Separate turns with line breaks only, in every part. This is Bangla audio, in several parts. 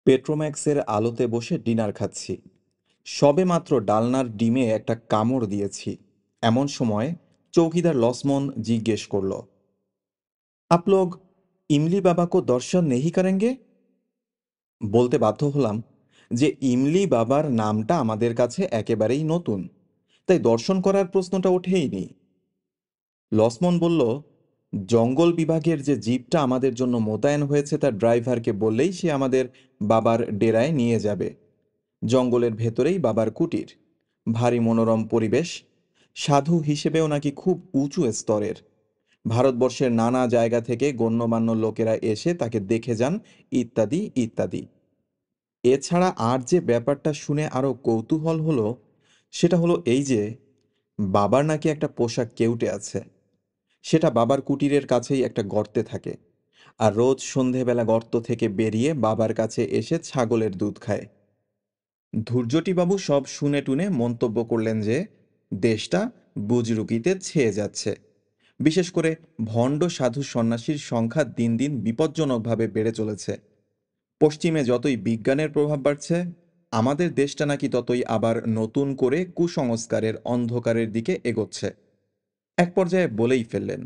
পেট্রোম্যাক্সের আলোতে বসে ডিনার খাচ্ছি। সবেমাত্র ডালনার ডিমে একটা কামড় দিয়েছি। এমন সময় চৌকিদার লছমন জিজ্ঞেস করল, আপ লোগ ইমলি বাবা কো দর্শন নেহি করেঙ্গে? বলতে বাধ্য হলাম যে ইমলি বাবার নামটা আমাদের কাছে একেবারেই নতুন, তাই দর্শন করার প্রশ্নটা ওঠেইনি। লছমন বলল, জঙ্গল বিভাগের যে জিপটা আমাদের জন্য মোতায়েন হয়েছে তার ড্রাইভারকে বললেই সে আমাদের বাবার ডেরায় নিয়ে যাবে। জঙ্গলের ভেতরেই বাবার কুটির। ভারী মনোরম পরিবেশ। সাধু হিসেবেও নাকি খুব উঁচু স্তরের। ভারতবর্ষের নানা জায়গা থেকে গণ্যমান্য লোকেরা এসে তাকে দেখে যান, ইত্যাদি ইত্যাদি। এছাড়া আর যে ব্যাপারটা শুনে আরো কৌতূহল হলো, সেটা হলো এই যে বাবার নাকি একটা পোষা কেউটে আছে। সেটা বাবার কুটিরের কাছেই একটা গর্তে থাকে, আর রোজ সন্ধেবেলা গর্ত থেকে বেরিয়ে বাবার কাছে এসে ছাগলের দুধ খায়। ধূর্যটিবাবু সব শুনে টুনে মন্তব্য করলেন যে দেশটা বুজরুকিতে ছেয়ে যাচ্ছে। বিশেষ করে ভণ্ড সাধু সন্ন্যাসীর সংখ্যা দিন দিন বিপজ্জনকভাবে বেড়ে চলেছে। পশ্চিমে যতই বিজ্ঞানের প্রভাব বাড়ছে, আমাদের দেশটা নাকি ততই আবার নতুন করে কুসংস্কারের অন্ধকারের দিকে এগোচ্ছে। এক পর্যায়ে বলেই ফেললেন,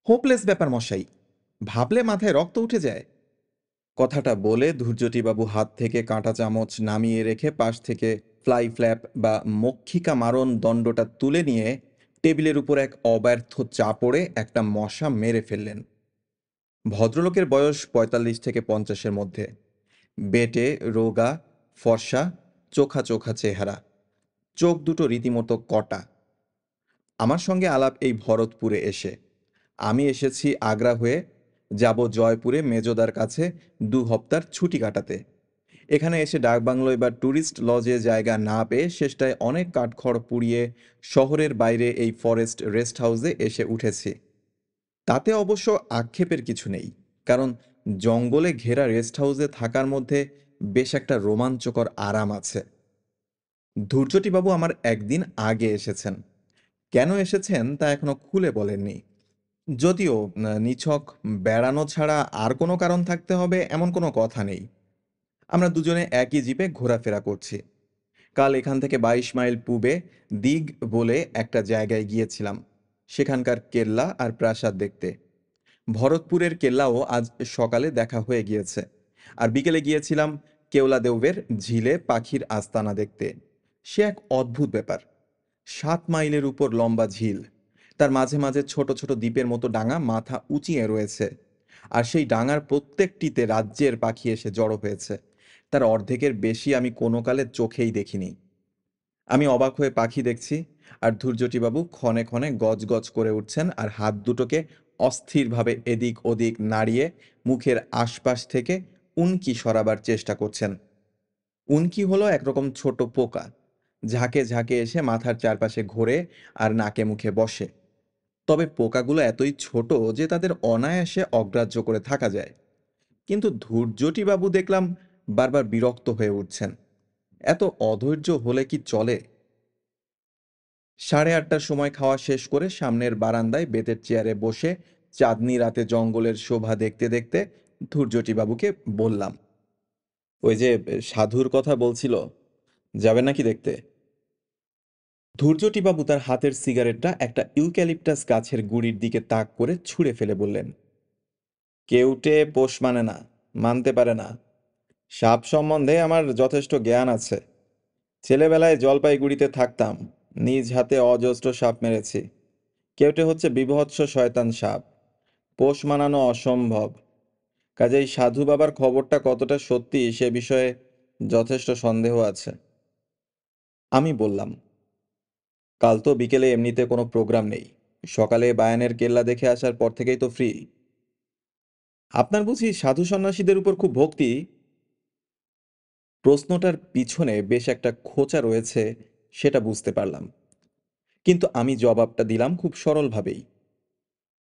হোপলেস ব্যাপার মশাই, ভাবলে মাথায় রক্ত উঠে যায়। কথাটা বলে ধূর্যটিবাবু হাত থেকে কাঁটা চামচ নামিয়ে রেখে পাশ থেকে ফ্লাই ফ্ল্যাপ বা মক্ষিকা মারণ দণ্ডটা তুলে নিয়ে টেবিলের উপর এক অব্যর্থ চাপড়ে একটা মশা মেরে ফেললেন। ভদ্রলোকের বয়স ৪৫ থেকে ৫০-এর মধ্যে। বেটে, রোগা, ফর্সা, চোখা চোখা চেহারা। চোখ দুটো রীতিমতো কটা। আমার সঙ্গে আলাপ এই ভরতপুরে এসে। আমি এসেছি আগ্রা হয়ে, যাব জয়পুরে মেজোদার কাছে ২ হপ্তার ছুটি কাটাতে। এখানে এসে ডাকবাংলোয় বা ট্যুরিস্ট লজে জায়গা না পেয়ে শেষটায় অনেক কাঠখড় পুড়িয়ে শহরের বাইরে এই ফরেস্ট রেস্ট হাউসে এসে উঠেছি। তাতে অবশ্য আক্ষেপের কিছু নেই, কারণ জঙ্গলে ঘেরা রেস্ট হাউসে থাকার মধ্যে বেশ একটা রোমাঞ্চকর আরাম আছে। ধূর্যটিবাবু আমার একদিন আগে এসেছেন। কেন এসেছেন তা এখনো খুলে বলেননি। যদিও নিছক বেড়ানো ছাড়া আর কোনো কারণ থাকতে হবে এমন কোনো কথা নেই। আমরা দুজনে একই জিপে ঘোরাফেরা করছি। কাল এখান থেকে ২২ মাইল পূবে দিগ বলে একটা জায়গায় গিয়েছিলাম, সেখানকার কেল্লা আর প্রাসাদ দেখতে। ভরতপুরের কেল্লাও আজ সকালে দেখা হয়ে গিয়েছে। আর বিকেলে গিয়েছিলাম কেওলাদেউবের ঝিলে পাখির আস্তানা দেখতে। সে এক অদ্ভুত ব্যাপার। ৭ মাইলের উপর লম্বা ঝিল, তার মাঝে মাঝে ছোট ছোট দ্বীপের মতো ডাঙা মাথা উঁচিয়ে রয়েছে। আর সেই ডাঙার প্রত্যেকটিতে রাজ্যের পাখি এসে জড়ো হয়েছে। তার অর্ধেকের বেশি আমি কোনো কালে চোখেই দেখিনি। আমি অবাক হয়ে পাখি দেখছি, আর ধূর্যটিবাবু ক্ষণে ক্ষণে গজ গজ করে উঠছেন আর হাত দুটোকে অস্থিরভাবে এদিক ওদিক নাড়িয়ে মুখের আশপাশ থেকে উনকি সরাবার চেষ্টা করছেন। উনকি হলো একরকম ছোট পোকা, ঝাঁকে ঝাঁকে এসে মাথার চারপাশে ঘোরে আর নাকে মুখে বসে। তবে পোকাগুলো এতই ছোট যে তাদের অনায়াসে অগ্রাহ্য করে থাকা যায়। কিন্তু ধূর্যটিবাবু দেখলাম বারবার বিরক্ত হয়ে উঠছেন। এত অধৈর্য হলে কি চলে? 8:30টার সময় খাওয়া শেষ করে সামনের বারান্দায় বেতের চেয়ারে বসে চাঁদনি রাতে জঙ্গলের শোভা দেখতে দেখতে ধূর্যটিবাবুকে বললাম, ওই যে সাধুর কথা বলছিল, যাবে নাকি দেখতে? ধূর্যটিবাবু তার হাতের সিগারেটটা একটা ইউক্যালিপটাস গাছের গুড়ির দিকে তাক করে ছুঁড়ে ফেলে বললেন, কেউটে পোষ মানে না, মানতে পারে না। সাপ সম্বন্ধে আমার যথেষ্ট জ্ঞান আছে। ছেলেবেলায় জলপাইগুড়িতে থাকতাম, নিজ হাতে অজস্র সাপ মেরেছি। কেউটে হচ্ছে বীভৎস শয়তান সাপ, পোষ মানানো অসম্ভব। কাজেই সাধু বাবার খবরটা কতটা সত্যি সে বিষয়ে যথেষ্ট সন্দেহ আছে। আমি বললাম, কাল তো বিকেলে এমনিতে কোনো প্রোগ্রাম নেই, সকালে বায়ানের কেল্লা দেখে আসার পর থেকেই তো ফ্রি। আপনার বুঝি সাধু সন্ন্যাসীদের উপর খুব ভক্তি? প্রশ্নটার পিছনে বেশ একটা খোঁচা রয়েছে, সেটা বুঝতে পারলাম। কিন্তু আমি জবাবটা দিলাম খুব সরলভাবেই।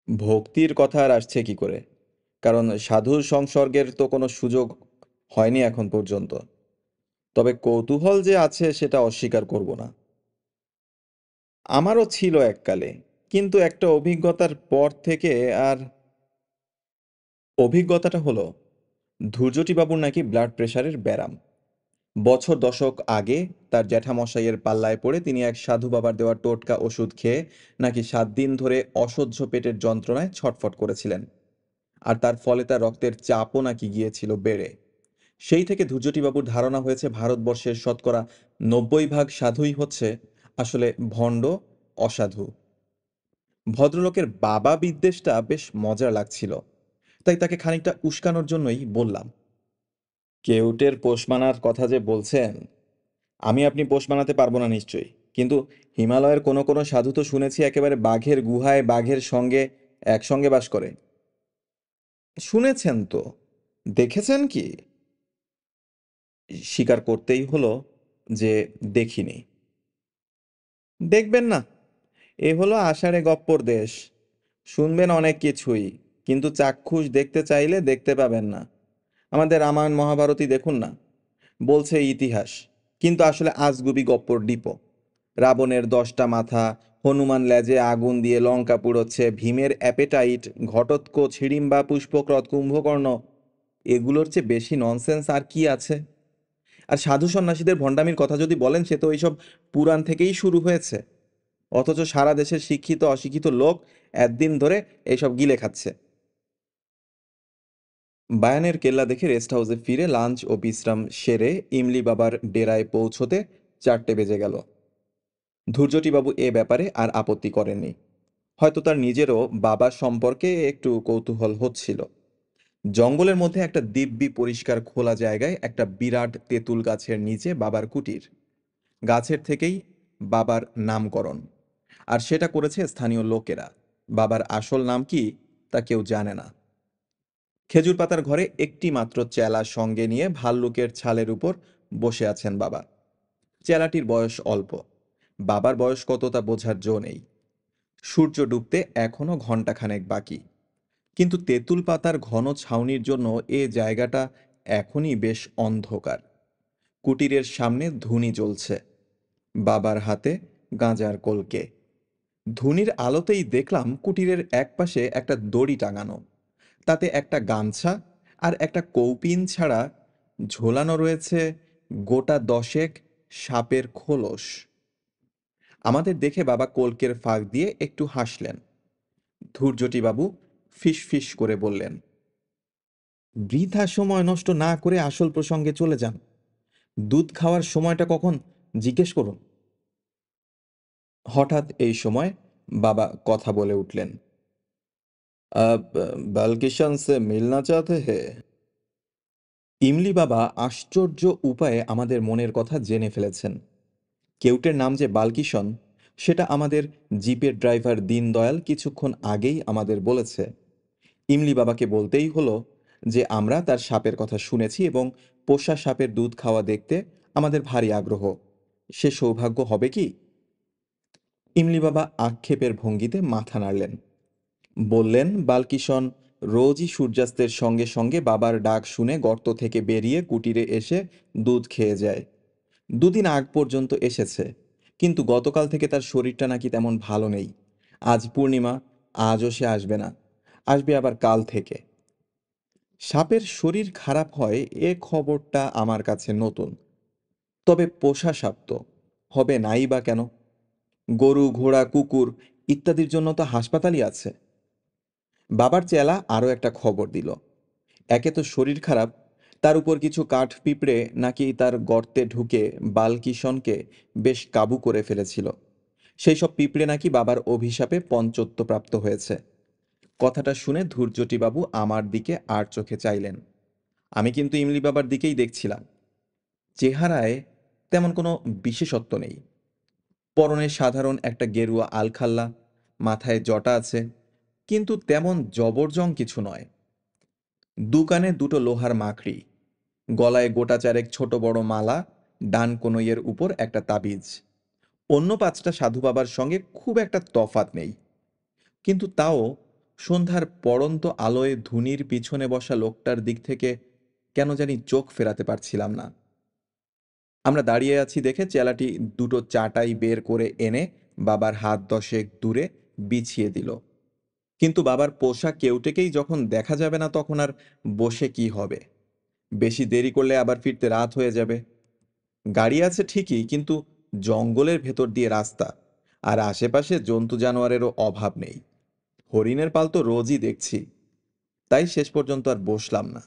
ভক্তির কথা আর আসছে কি করে, কারণ সাধু সংসর্গের তো কোনো সুযোগ হয়নি এখন পর্যন্ত। তবে কৌতূহল যে আছে সেটা অস্বীকার করব না। আমারও ছিল এককালে, কিন্তু একটা অভিজ্ঞতার পর থেকে আর। অভিজ্ঞতাটা হলো, ধূর্যটিবাবুর নাকি ব্লাড প্রেশারের ব্যারাম। বছর দশক আগে তার জ্যাঠামশাইয়ের পাল্লায় পড়ে তিনি এক সাধু বাবার দেওয়া টোটকা ওষুধ খেয়ে নাকি 7 দিন ধরে অসহ্য পেটের যন্ত্রণায় ছটফট করেছিলেন। আর তার ফলে তার রক্তের চাপও নাকি গিয়েছিল বেড়ে। সেই থেকে ধূর্যটিবাবুর ধারণা হয়েছে ভারতবর্ষের শতকরা 90 ভাগ সাধুই হচ্ছে আসলে ভণ্ড, অসাধু। ভদ্রলোকের বাবা বিদ্বেষটা বেশ মজার লাগছিল, তাই তাকে খানিকটা উস্কানোর জন্যই বললাম, কেউটের পোষ মানার কথা যে বলছেন, আমি আপনি পোষ মানাতে পারবো না নিশ্চয়ই, কিন্তু হিমালয়ের কোনো কোনো সাধু তো শুনেছি একেবারে বাঘের গুহায় বাঘের সঙ্গে একসঙ্গে বাস করে। শুনেছেন তো, দেখেছেন কি? স্বীকার করতেই হলো যে দেখিনি। দেখবেন না, এ হলো আষাঢ়ে গপ্পর দেশ। শুনবেন অনেক কিছুই, কিন্তু চাক্ষুষ দেখতে চাইলে দেখতে পাবেন না। আমাদের রামায়ণ মহাভারতই দেখুন না, বলছে ইতিহাস, কিন্তু আসলে আজগুবি গপ্পর ডিপো। রাবণের 10টা মাথা, হনুমান লেজে আগুন দিয়ে লঙ্কা পুড়োচ্ছে, ভীমের অ্যাপেটাইট, ঘটোৎকচ, হিড়িম্বা, পুষ্পক্রত, কুম্ভকর্ণ, এগুলোর চেয়ে বেশি ননসেন্স আর কি আছে? আর সাধু সন্ন্যাসীদের ভণ্ডামির কথা যদি বলেন, সে তো এইসব পুরাণ থেকেই শুরু হয়েছে। অথচ সারা দেশের শিক্ষিত অশিক্ষিত লোক একদিন ধরে এইসব গিলে খাচ্ছে। বায়ানের কেল্লা দেখে রেস্ট হাউসে ফিরে লাঞ্চ ও বিশ্রাম সেরে ইমলি বাবার ডেরায় পৌঁছতে 4টে বেজে গেল। ধূর্যটিবাবু এ ব্যাপারে আর আপত্তি করেননি। হয়তো তার নিজেরও বাবা সম্পর্কে একটু কৌতূহল হচ্ছিল। জঙ্গলের মধ্যে একটা দিব্যি পরিষ্কার খোলা জায়গায় একটা বিরাট তেঁতুল গাছের নিচে বাবার কুটির। গাছের থেকেই বাবার নামকরণ, আর সেটা করেছে স্থানীয় লোকেরা। বাবার আসল নাম কি তা কেউ জানে না। খেজুর পাতার ঘরে একটি মাত্র চেলা সঙ্গে নিয়ে ভাল্লুকের ছালের উপর বসে আছেন বাবা। চেলাটির বয়স অল্প, বাবার বয়স কত তা বোঝার জো নেই। সূর্য ডুবতে এখনো ঘন্টাখানেক বাকি, কিন্তু তেঁতুল পাতার ঘন ছাউনির জন্য এ জায়গাটা এখনই বেশ অন্ধকার। কুটিরের সামনে ধুনি জ্বলছে, বাবার হাতে গাঁজার কলকে। ধুনির আলোতেই দেখলাম কুটিরের একপাশে একটা দড়ি টাঙানো, তাতে একটা গামছা আর একটা কৌপিন ছাড়া ঝোলানো রয়েছে গোটা 10 সাপের খোলস। আমাদের দেখে বাবা কলকের ফাঁক দিয়ে একটু হাসলেন। ধূর্যটিবাবু ফিস ফিস করে বললেন, বৃথা সময় নষ্ট না করে আসল প্রসঙ্গে চলে যান। দুধ খাওয়ার সময়টা কখন জিজ্ঞেস করুন। হঠাৎ এই সময় বাবা কথা বলে উঠলেন, "अब बालकिशन से मिलना चाहते हैं?" ইমলি বাবা আশ্চর্য উপায়ে আমাদের মনের কথা জেনে ফেলেছেন। কেউটের নাম যে বালকিশন, সেটা আমাদের জিপের ড্রাইভার দীনদয়াল কিছুক্ষণ আগেই আমাদের বলেছে। ইমলি বাবাকে বলতেই হলো যে আমরা তার সাপের কথা শুনেছি এবং পোষা সাপের দুধ খাওয়া দেখতে আমাদের ভারী আগ্রহ। সে সৌভাগ্য হবে কি? ইমলি বাবা আক্ষেপের ভঙ্গিতে মাথা নাড়লেন। বললেন, বালকিশন রোজই সূর্যাস্তের সঙ্গে সঙ্গে বাবার ডাক শুনে গর্ত থেকে বেরিয়ে কুটিরে এসে দুধ খেয়ে যায়। 2 দিন আগ পর্যন্ত এসেছে, কিন্তু গতকাল থেকে তার শরীরটা নাকি তেমন ভালো নেই। আজ পূর্ণিমা, আজও সে আসবে না, আসবে আবার কাল থেকে। সাপের শরীর খারাপ হয় এ খবরটা আমার কাছে নতুন, তবে পোষা সাপ তো হবে নাই বা কেন? গরু, ঘোড়া, কুকুর ইত্যাদির জন্য তো হাসপাতালই আছে। বাবার চেলা আরও একটা খবর দিল, একে তো শরীর খারাপ, তার উপর কিছু কাঠ পিঁপড়ে নাকি তার গর্তে ঢুকে বালকিশনকে বেশ কাবু করে ফেলেছিল। সেই সব পিঁপড়ে নাকি বাবার অভিশাপে পঞ্চত্বপ্রাপ্ত হয়েছে। কথাটা শুনে ধূর্যটিবাবু আমার দিকে আর চোখে চাইলেন। আমি কিন্তু ইমলি বাবার দিকেই দেখছিলাম। চেহারায় তেমন কোনো বিশেষত্ব নেই। পরনে সাধারণ একটা গেরুয়া আলখাল্লা, মাথায় জটা আছে, কিন্তু তেমন জবরজং কিছু নয়। 2 কানে 2টো লোহার মাকড়ি, গলায় গোটা চারেক ছোট বড় মালা, ডান কনুইয়ের উপর একটা তাবিজ। অন্য 5টা সাধু বাবার সঙ্গে খুব একটা তফাত নেই, কিন্তু তাও সন্ধ্যার পড়ন্ত আলোয় ধুনির পিছনে বসা লোকটার দিক থেকে কেন জানি চোখ ফেরাতে পারছিলাম না। আমরা দাঁড়িয়ে আছি দেখে চেলাটি 2টো চাটাই বের করে এনে বাবার হাত 10 দূরে বিছিয়ে দিল। কিন্তু বাবার পোষা কেউটেকেই যখন দেখা যাবে না, তখন আর বসে কি হবে? বেশি দেরি করলে আবার ফিরতে রাত হয়ে যাবে। গাড়ি আছে ঠিকই, কিন্তু জঙ্গলের ভেতর দিয়ে রাস্তা, আর আশেপাশে জন্তু জানোয়ারেরও অভাব নেই। হরিণের পাল তো রোজই দেখছি। তাই শেষ পর্যন্ত আর বসলাম না।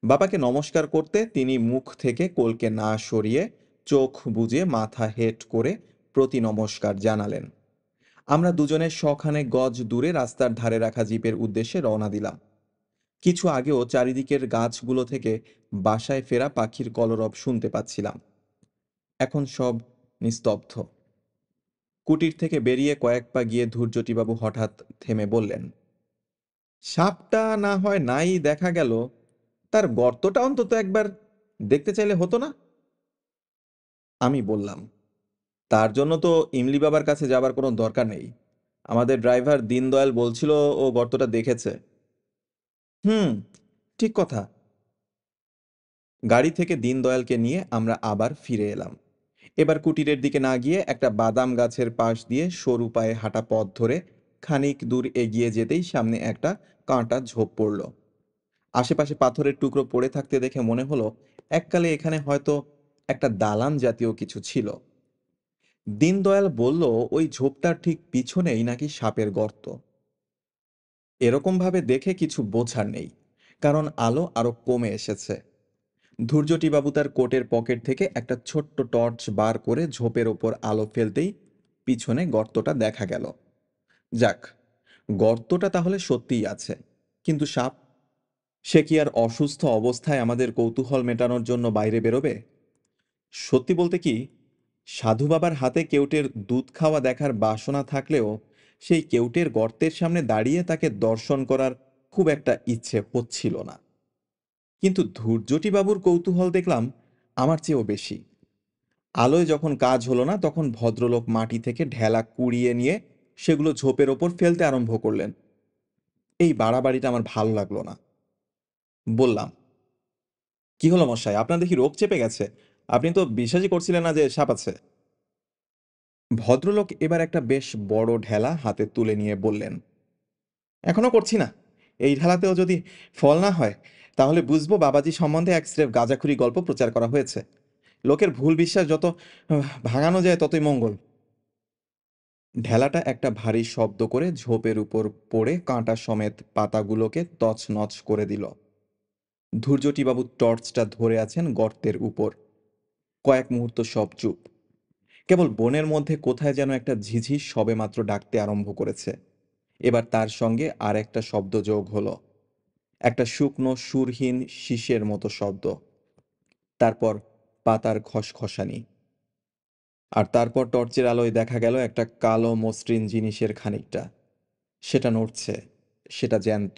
বাবাকে নমস্কার করতে তিনি মুখ থেকে কোলকে না সরিয়ে চোখ বুজে মাথা হেঁট করে প্রতি নমস্কার জানালেন। আমরা দুজনে শখানেক গজ দূরে রাস্তার ধারে রাখা জিপের উদ্দেশ্যে রওনা দিলাম। কিছু আগেও চারিদিকের গাছগুলো থেকে বাসায় ফেরা পাখির কলরব শুনতে পাচ্ছিলাম। এখন সব নিস্তব্ধ। কুটির থেকে বেরিয়ে কয়েক পা গিয়ে ধূর্যটিবাবু হঠাৎ থেমে বললেন, সাপটা না হয় নাই দেখা গেল, তার গর্তটা অন্তত একবার দেখতে চাইলে হতো না? আমি বললাম, তার জন্য তো ইমলি বাবার কাছে যাবার কোনো দরকার নেই। আমাদের ড্রাইভার দীনদয়াল বলছিল ও গর্তটা দেখেছে। হুম, ঠিক কথা। গাড়ি থেকে দীনদয়ালকে নিয়ে আমরা আবার ফিরে এলাম। এবার কুটিরের দিকে না গিয়ে একটা বাদাম গাছের পাশ দিয়ে সরু পায়ে হাঁটা পথ ধরে খানিক দূর এগিয়ে যেতেই সামনে একটা কাঁটা ঝোপ পড়ল। আশেপাশে পাথরের টুকরো পড়ে থাকতে দেখে মনে হলো এককালে এখানে হয়তো একটা দালান জাতীয় কিছু ছিল। দীনদয়াল বলল, ওই ঝোপটার ঠিক পিছনেই নাকি সাপের গর্ত। এরকম ভাবে দেখে কিছু বোঝার নেই, কারণ আলো আরো কমে এসেছে। ধূর্যটিবাবু তার কোটের পকেট থেকে একটা ছোট্ট টর্চ বার করে ঝোপের ওপর আলো ফেলতেই পিছনে গর্তটা দেখা গেল। যাক, গর্তটা তাহলে সত্যিই আছে। কিন্তু সাপ, সে কি আর অসুস্থ অবস্থায় আমাদের কৌতূহল মেটানোর জন্য বাইরে বেরোবে? সত্যি বলতে কি, সাধু বাবার হাতে কেউটের দুধ খাওয়া দেখার বাসনা থাকলেও সেই কেউটের গর্তের সামনে দাঁড়িয়ে তাকে দর্শন করার খুব একটা ইচ্ছে হচ্ছিল না। কিন্তু ধূর্যটি বাবুর কৌতূহল দেখলাম আমার চেয়েও বেশি। আলোয় যখন কাজ হলো না, তখন ভদ্রলোক মাটি থেকে ঢেলা কুড়িয়ে নিয়ে সেগুলো ঝোপের ওপর ফেলতে আরম্ভ করলেন। এই বাড়াবাড়িটা আমার ভালো লাগলো না। বললাম, কি হলো মশাই, আপনার দেখি রোগ চেপে গেছে? আপনি তো বিশ্বাসই করছিলেন না যে সাপ আছে। ভদ্রলোক এবার একটা বেশ বড় ঢেলা হাতে তুলে নিয়ে বললেন, এখনো করছি না। এই ঢেলাতেও যদি ফল না হয়, তাহলে বুঝবো বাবাজি সম্বন্ধে এক স্রেফ গাঁজাখুরি গল্প প্রচার করা হয়েছে। লোকের ভুল বিশ্বাস যত ভাঙানো যায় ততই মঙ্গল। ঢেলাটা একটা ভারী শব্দ করে ঝোপের উপর পড়ে কাঁটা সমেত পাতাগুলোকে তছনছ করে দিল। ধূর্যটিবাবু টর্চটা ধরে আছেন গর্তের উপর। কয়েক মুহূর্ত সব চুপ। কেবল বনের মধ্যে কোথায় যেন একটা ঝিঝি সবেমাত্র ডাকতে আরম্ভ করেছে। এবার তার সঙ্গে আর একটা শব্দ যোগ হলো, একটা শুকনো সুরহীন শীষের মতো শব্দ। তারপর পাতার খসখসানি। আর তারপর টর্চের আলোয় দেখা গেল একটা কালো মসৃণ জিনিসের খানিকটা। সেটা নড়ছে, সেটা জ্যান্ত,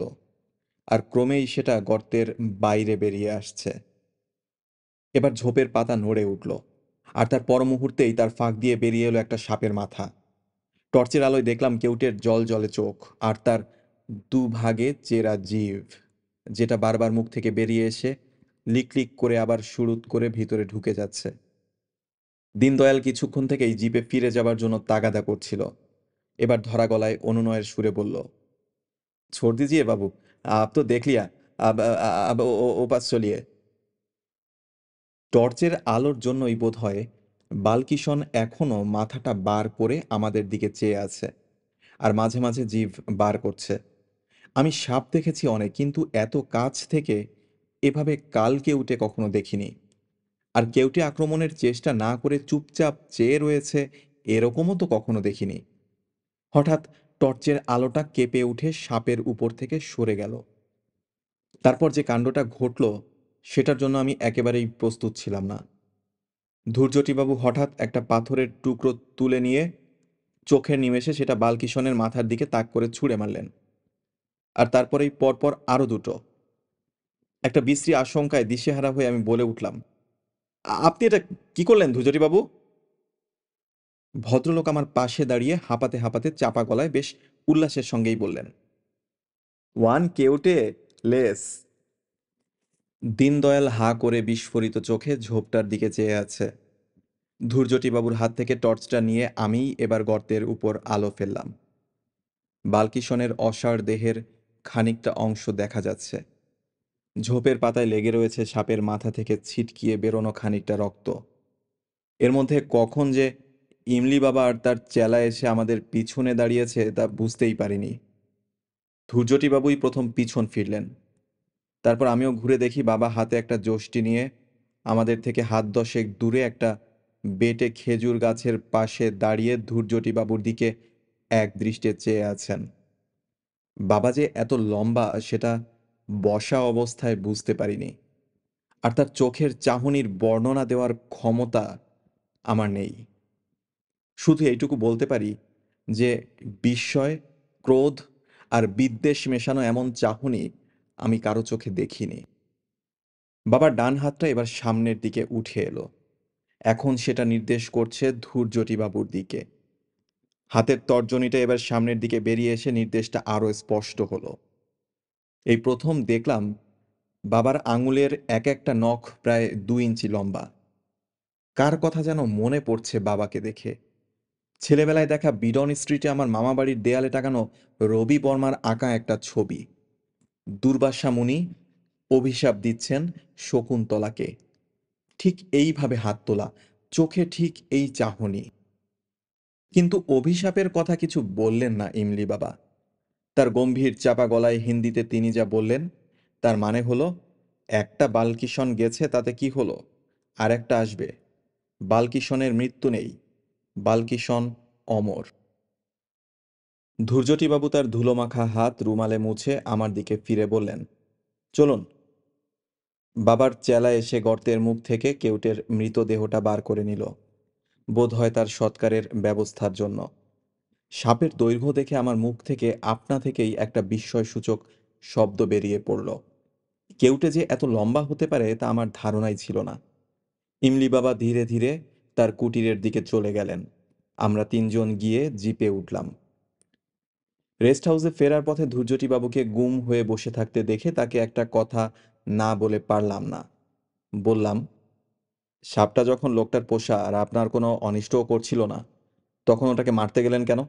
আর ক্রমেই সেটা গর্তের বাইরে বেরিয়ে আসছে। এবার ঝোপের পাতা নড়ে উঠল, আর তার পর মুহূর্তেই তার ফাঁক দিয়ে বেরিয়ে এলো একটা সাপের মাথা। টর্চের আলোয় দেখলাম কেউটের জল জলে চোখ, আর তার দুভাগে চেরা জিভ, যেটা বারবার মুখ থেকে বেরিয়ে এসে লিক করে আবার সুড়ুত করে ভিতরে ঢুকে যাচ্ছে। দীনদয়াল কিছুক্ষণ থেকেই জিপে ফিরে যাবার জন্য তাগাদা করছিল। এবার ধরা গলায় অনুনয়ের সুরে বলল, छोड़ दीजिए बाबू, आप तो देख लिया, अब ओ पास चलिए। টর্চের আলোর জন্যই বোধহয় বালকিশন এখনো মাথাটা বার করে আমাদের দিকে চেয়ে আছে, আর মাঝে মাঝে জিভ বার করছে। আমি সাপ দেখেছি অনেক, কিন্তু এত কাছ থেকে এভাবে কাল কেউটে কখনো দেখিনি। আর কেউটে আক্রমণের চেষ্টা না করে চুপচাপ চেয়ে রয়েছে, এরকমও তো কখনো দেখিনি। হঠাৎ টর্চের আলোটা কেঁপে উঠে সাপের উপর থেকে সরে গেল। তারপর যে কাণ্ডটা ঘটল, সেটার জন্য আমি একেবারেই প্রস্তুত ছিলাম না। ধূর্যটিবাবু হঠাৎ একটা পাথরের টুকরো তুলে নিয়ে চোখের নিমেষে সেটা বালকিশনের মাথার দিকে তাক করে ছুঁড়ে মারলেন। আর তারপরেই পরপর আরো দুটো। একটা বিশ্রী আশঙ্কায় দিশেহারা হয়ে আমি বলে উঠলাম, আপনি এটা কি করলেন ধূর্যটিবাবু?" ভদ্রলোক আমার পাশে দাঁড়িয়ে হাঁপাতে হাঁপাতে চাপা গলায় বেশ উল্লাসের সঙ্গেই বললেন, ওয়ান কেউটে লেস। দীনদয়াল হাঁ করে বিস্ফোরিত চোখে ঝোপটার দিকে চেয়ে আছে। ধূর্যটিবাবুর হাত থেকে টর্চটা নিয়ে আমিই এবার গর্তের উপর আলো ফেললাম। বালকিশনের অসাড় দেহের খানিকটা অংশ দেখা যাচ্ছে। ঝোপের পাতায় লেগে রয়েছে সাপের মাথা থেকে ছিটকিয়ে বেরোনো খানিকটা রক্ত। এর মধ্যে কখন যে ইমলি বাবা আর তার চেলা এসে আমাদের পিছনে দাঁড়িয়েছে তা বুঝতেই পারিনি। ধূর্যটিবাবুই প্রথম পিছন ফিরলেন। তারপর আমিও ঘুরে দেখি বাবা হাতে একটা যষ্টি নিয়ে আমাদের থেকে হাত দশেক দূরে একটা বেটে খেজুর গাছের পাশে দাঁড়িয়ে ধূর্যটিবাবুর দিকে এক দৃষ্টে চেয়ে আছেন। বাবা যে এত লম্বা সেটা বসা অবস্থায় বুঝতে পারিনি, আর তার চোখের চাহনির বর্ণনা দেওয়ার ক্ষমতা আমার নেই। শুধু এইটুকু বলতে পারি যে বিস্ময়, ক্রোধ আর বিদ্বেষ মেশানো এমন চাহনি আমি কারো চোখে দেখিনি। বাবার ডান হাতটা এবার সামনের দিকে উঠে এলো। এখন সেটা নির্দেশ করছে ধূর্যটিবাবুর দিকে। হাতের তর্জনীটা এবার সামনের দিকে বেরিয়ে এসে নির্দেশটা আরো স্পষ্ট হলো। এই প্রথম দেখলাম বাবার আঙুলের এক একটা নখ প্রায় 2 ইঞ্চি লম্বা। কার কথা যেন মনে পড়ছে বাবাকে দেখে। ছেলেবেলায় দেখা বিডন স্ট্রিটে আমার মামাবাড়ির দেয়ালে টাঙানো রবি বর্মার আঁকা একটা ছবি। দুর্বাসা মুনি অভিশাপ দিচ্ছেন শকুন্তলাকে। ঠিক এইভাবে হাত তোলা, চোখে ঠিক এই চাহনি। কিন্তু অভিশাপের কথা কিছু বললেন না ইমলি বাবা। তার গম্ভীর চাপা গলায় হিন্দিতে তিনি যা বললেন তার মানে হলো, একটা বালকিষণ গেছে তাতে কি হলো, আর একটা আসবে। বালকিষণের মৃত্যু নেই, বালকিষণ অমর। ধূর্যটিবাবু তার ধুলোমাখা হাত রুমালে মুছে আমার দিকে ফিরে বললেন, চলুন। বাবার চেলা এসে গর্তের মুখ থেকে কেউটের মৃতদেহটা বার করে নিল, বোধহয় তার সৎকারের ব্যবস্থার জন্য। সাপের দৈর্ঘ্য দেখে আমার মুখ থেকে আপনা থেকেই একটা বিস্ময়সূচক শব্দ বেরিয়ে পড়ল। কেউটে যে এত লম্বা হতে পারে তা আমার ধারণাই ছিল না। ইমলি বাবা ধীরে ধীরে তার কুটিরের দিকে চলে গেলেন। আমরা তিনজন গিয়ে জিপে উঠলাম। রেস্ট হাউসে ফেরার পথে ধূর্যটিবাবুকে গুম হয়ে বসে থাকতে দেখে তাকে একটা কথা না বলে পারলাম না। বললাম, সাপটা যখন লোকটার পোষা আর আপনার কোনো অনিষ্টও করছিল না, তখন ওটাকে মারতে গেলেন কেন?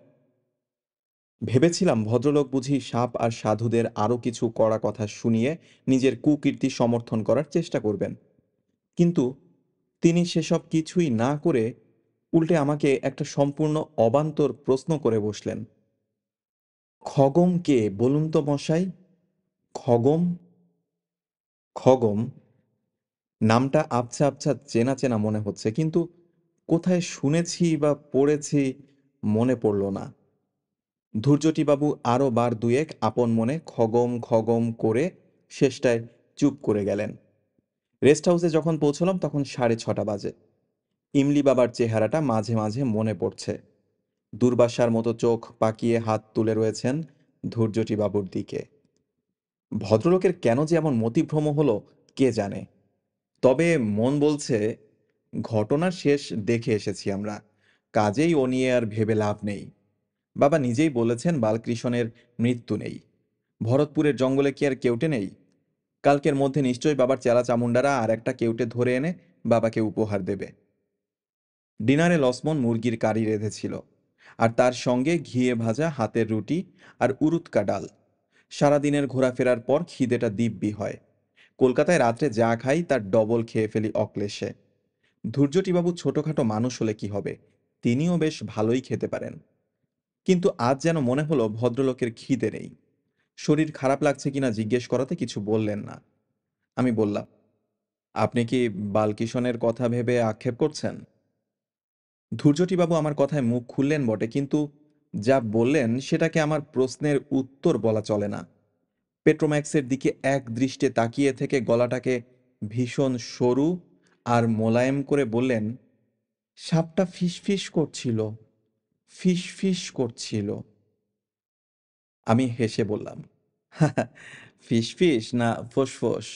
ভেবেছিলাম ভদ্রলোক বুঝি সাপ আর সাধুদের আরও কিছু কড়া কথা শুনিয়ে নিজের কুকীর্তি সমর্থন করার চেষ্টা করবেন, কিন্তু তিনি সেসব কিছুই না করে উল্টে আমাকে একটা সম্পূর্ণ অবান্তর প্রশ্ন করে বসলেন। খগম কে বলুন তো মশাই? খগম? খগম নামটা আবছা আবছা চেনা চেনা মনে হচ্ছে, কিন্তু কোথায় শুনেছি বা পড়েছি মনে পড়ল না। ধূর্যটিবাবু আরও বার দুয়েক আপন মনে খগম খগম করে শেষটায় চুপ করে গেলেন। রেস্ট হাউসে যখন পৌঁছলাম তখন 6:30 বাজে। ইমলি বাবার চেহারাটা মাঝে মাঝে মনে পড়ছে। দুর্বাসার মতো চোখ পাকিয়ে হাত তুলে রয়েছেন ধূর্যটিবাবুর দিকে। ভদ্রলোকের কেন যে এমন মতিভ্রম হলো কে জানে। তবে মন বলছে ঘটনার শেষ দেখে এসেছি আমরা, কাজেই ও নিয়ে আর ভেবে লাভ নেই। বাবা নিজেই বলেছেন বালকৃষ্ণের মৃত্যু নেই। ভরতপুরের জঙ্গলে কি আর কেউটে নেই? কালকের মধ্যে নিশ্চয়ই বাবার চেলা চামুন্ডারা আর একটা কেউটে ধরে এনে বাবাকে উপহার দেবে। ডিনারে লসমন মুরগির কারি রেঁধেছিল, আর তার সঙ্গে ঘিয়ে ভাজা হাতের রুটি আর উরুৎকা ডাল। সারাদিনের ঘোরাফেরার পর খিদেটা দিব্যি হয়। কলকাতায় রাত্রে যা খাই তার ডবল খেয়ে ফেলি অক্লেশে। ধূর্যটিবাবু ছোটখাটো মানুষ হলে কি হবে, তিনিও বেশ ভালোই খেতে পারেন। কিন্তু আজ যেন মনে হলো ভদ্রলোকের খিদে নেই। শরীর খারাপ লাগছে কিনা জিজ্ঞেস করাতে কিছু বললেন না। আমি বললাম, আপনি কি বালকিষণের কথা ভেবে আক্ষেপ করছেন? ধূর্যটিবাবু আমার কথায় মুখ খুললেন বটে, কিন্তু যা বললেন সেটাকে আমার প্রশ্নের উত্তর বলা চলে না। পেট্রোম্যাক্সের দিকে এক দৃষ্টে তাকিয়ে থেকে গলাটাকে ভীষণ সরু আর মোলায়েম করে বললেন, সাপটা ফিসফিস করছিল, ফিসফিস করছিল। আমি হেসে বললাম, ফিসফিস না ফোসফোস?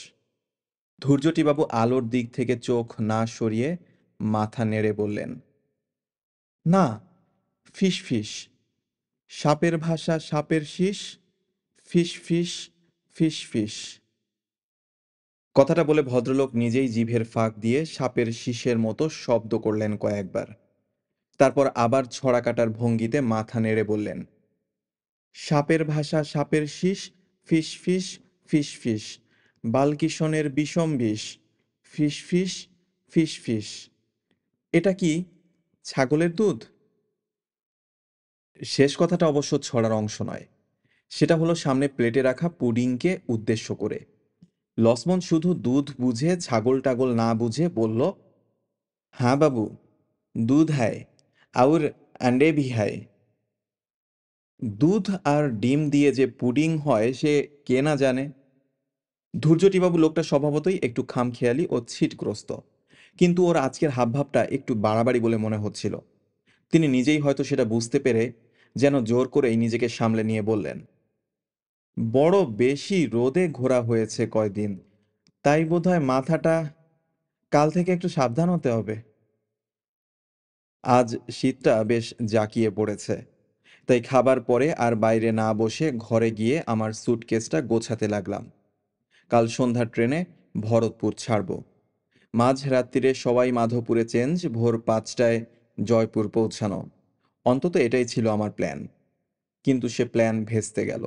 ধূর্যটিবাবু আলোর দিক থেকে চোখ না সরিয়ে মাথা নেড়ে বললেন, না, ফিসফিস। সাপের ভাষা সাপের শীষ, ফিসফিস, ফিসফিস। কথাটা বলে ভদ্রলোক নিজেই জিভের ফাঁক দিয়ে সাপের শীষের মতো শব্দ করলেন কয়েকবার। তারপর আবার ছড়া কাটার ভঙ্গিতে মাথা নেড়ে বললেন, সাপের ভাষা সাপের শীষ, ফিসফিস, ফিসফিস। বালকিশনের বিষম বিষ। ফিস ফিস, ফিস ফিস। এটা কি ছাগলের দুধ? শেষ কথাটা অবশ্য ছড়ার অংশ নয়। সেটা হলো সামনে প্লেটে রাখা পুডিংকে উদ্দেশ্য করে। লক্ষ্মণ শুধু দুধ বুঝে ছাগল টাগল না বুঝে বলল, হ্যাঁ বাবু, দুধ হ্যায়, আউর আন্ডে ভি হ্যায়। দুধ আর ডিম দিয়ে যে পুডিং হয় সে কে না জানে। ধৈর্যটিবাবু লোকটা স্বভাবতই একটু খামখেয়ালি ও ছিটগ্রস্ত, কিন্তু ওর আজকের হাবভাবটা একটু বাড়াবাড়ি বলে মনে হচ্ছিল। তিনি নিজেই হয়তো সেটা বুঝতে পেরে যেন জোর করেই নিজেকে সামলে নিয়ে বললেন, বড় বেশি রোদে ঘোরা হয়েছে কয়দিন, তাই বোধহয় মাথাটা, কাল থেকে একটু সাবধান হতে হবে। আজ শীতটা বেশ জাঁকিয়ে পড়েছে, তাই খাবার পরে আর বাইরে না বসে ঘরে গিয়ে আমার স্যুটকেসটা গোছাতে লাগলাম। কাল সন্ধ্যার ট্রেনে ভরতপুর ছাড়ব। মাঝরাত্রিরে সবাই মাধোপুরে চেঞ্জ, ভোর 5টায় জয়পুর পৌঁছানো। অন্তত এটাই ছিল আমার প্ল্যান। কিন্তু সে প্ল্যান ভেস্তে গেল।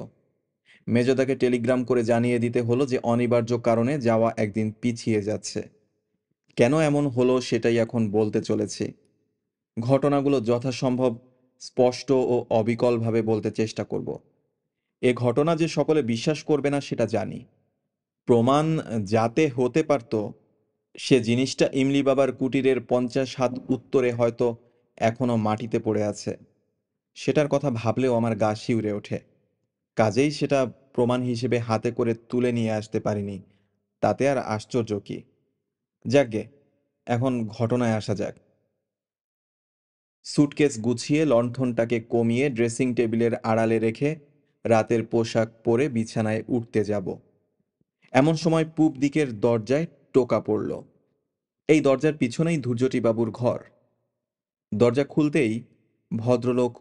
মেজদাকে টেলিগ্রাম করে জানিয়ে দিতে হলো যে অনিবার্য কারণে যাওয়া একদিন পিছিয়ে যাচ্ছে। কেন এমন হলো সেটাই এখন বলতে চলেছি। ঘটনাগুলো যথাসম্ভব স্পষ্ট ও অবিকলভাবে বলতে চেষ্টা করব। এ ঘটনা যে সকলে বিশ্বাস করবে না সেটা জানি। প্রমাণ যাতে হতে পারত সে জিনিসটা ইমলি বাবার কুটিরের 50 হাত উত্তরে হয়তো এখনো মাটিতে পড়ে আছে। সেটার কথা ভাবলেও আমার গা শিউরে ওঠে। কাজেই সেটা প্রমাণ হিসেবে হাতে করে তুলে নিয়ে আসতে পারিনি। তাতে আর আশ্চর্য কি? যাকগে, এখন ঘটনায় আসা যাক। স্যুটকেস গুছিয়ে লণ্ঠনটাকে কমিয়ে ড্রেসিং টেবিলের আড়ালে রেখে রাতের পোশাক পরে বিছানায় উঠতে যাব। এমন সময় পূব দিকের দরজায় টোকা পড়ল। এই দরজার পিছনেই ধূর্যটিবাবুর ঘর। দরজা খুলতেই ভদ্রলোক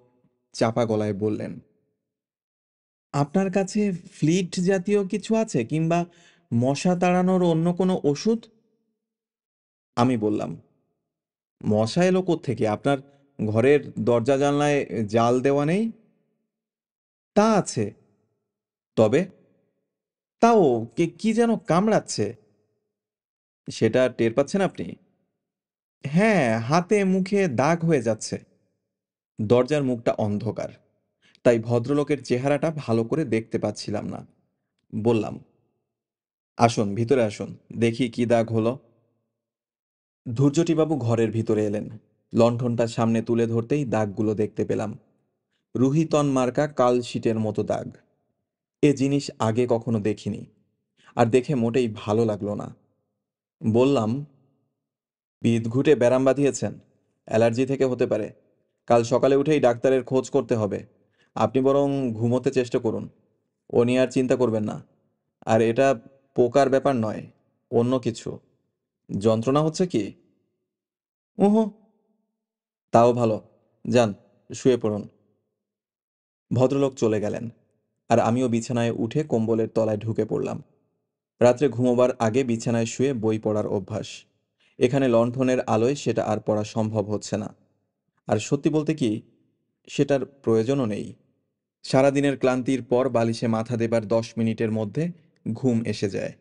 চাপা গলায় বললেন, আপনার কাছে ফ্লিট জাতীয় কিছু আছে, কিংবা মশা তাড়ানোর অন্য কোনো ওষুধ? আমি বললাম, মশা এলো কোত্থেকে? আপনার ঘরের দরজা জানলায় জাল দেওয়া নেই? তা আছে। তবে? তাও কি যেন কামড়াচ্ছে। সেটা টের পাচ্ছেন আপনি? হ্যাঁ, হাতে মুখে দাগ হয়ে যাচ্ছে। দরজার মুখটা অন্ধকার, তাই ভদ্রলোকের চেহারাটা ভালো করে দেখতে পাচ্ছিলাম না। বললাম, আসুন ভিতরে আসুন, দেখি কি দাগ হলো। ধূর্যটিবাবু ঘরের ভিতরে এলেন। লণ্ঠনটা সামনে তুলে ধরতেই দাগগুলো দেখতে পেলাম। রুহিতন মার্কা কালশিটের মতো দাগ। এ জিনিস আগে কখনো দেখিনি, আর দেখে মোটেই ভালো লাগলো না। বললাম, বিদঘুটে ব্যারাম বাঁধিয়েছেন, অ্যালার্জি থেকে হতে পারে। কাল সকালে উঠেই ডাক্তারের খোঁজ করতে হবে। আপনি বরং ঘুমোতে চেষ্টা করুন, ও নিয়ে আর চিন্তা করবেন না। আর এটা পোকার ব্যাপার নয়, অন্য কিছু। যন্ত্রণা হচ্ছে কি? উহু। তাও ভালো। যান, শুয়ে পড়ুন। ভদ্রলোক চলে গেলেন, আর আমিও বিছানায় উঠে কম্বলের তলায় ঢুকে পড়লাম। রাত্রে ঘুমোবার আগে বিছানায় শুয়ে বই পড়ার অভ্যাস। এখানে লণ্ঠনের আলোয় সেটা আর পড়া সম্ভব হচ্ছে না। আর সত্যি বলতে কি, সেটার প্রয়োজনও নেই। সারাদিনের ক্লান্তির পর বালিশে মাথা দেবার 10 মিনিটের মধ্যে ঘুম এসে যায়।